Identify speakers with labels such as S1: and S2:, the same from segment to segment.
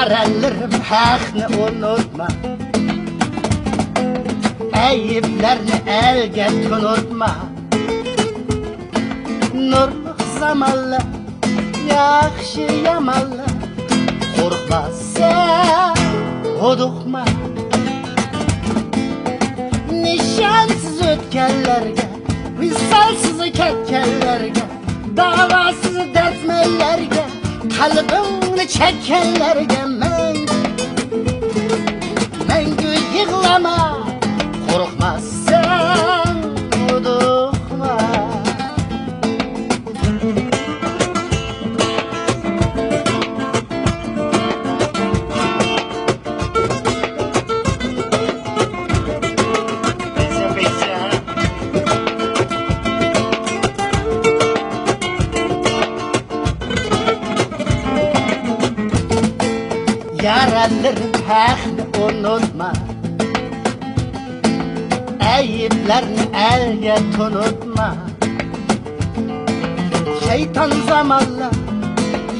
S1: Yarallarım haqqni unutma, ayıblarni elga tunutma. Nurluq zamonlar, yaxshi yomonlar, qo'rqma sen, huduqma. Nishonsiz o'tganlarga, visolsiz ketganlarga, davosiz dardmaylarga, qalbimni chekkanlarga mangu yig'lama, qo'rqmassan, huduqma. Yaralarım haqqni unutma, ayıblarni elga tunutma. Şeytan zamonlar,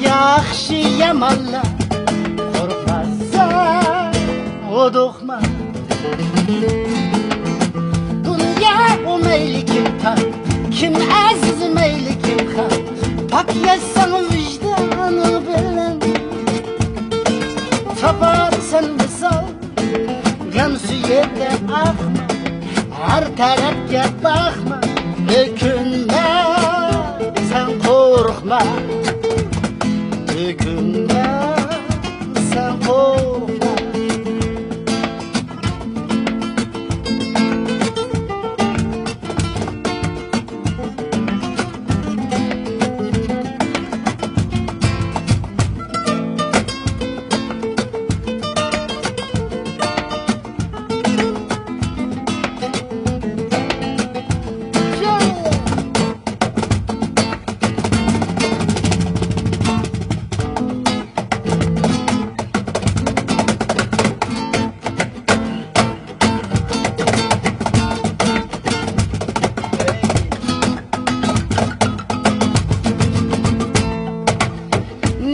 S1: yaxshi yomonlar, qo'rqmassan, huduqma. Dunyo u mayli kim tan, kim aziz mayli kim xon, pok yassan vijdoni bilan taparsan misol. Gam suyada aqma, har tarafga baxma, o'kinma, sen qo'rqma. O'kinma, sen qo'rqma.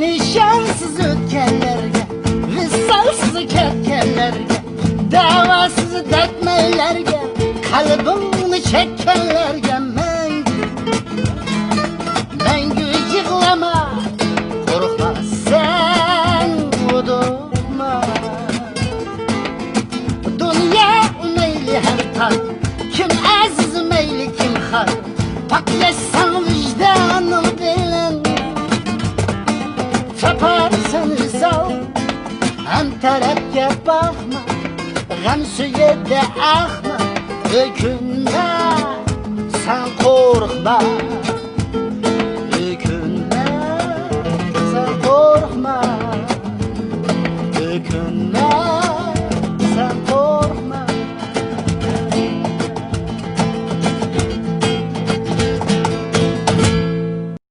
S1: Nishonsiz o'tganlarga, visolsiz ketganlarga, davosiz dardmaylarga, qalbimni chekkanlarga mangu yig'lama, qo'rqmassan, huduqma. Dunyo mayli har tan, kim aziz mayli kim xor, poklashsan vijdonim bilan taparsan misol. Ham tarafga baxma, g'am suyada aqma, o'kinma, sen qo'rqma. O'kinma, sen qo'rqma. O'kinma,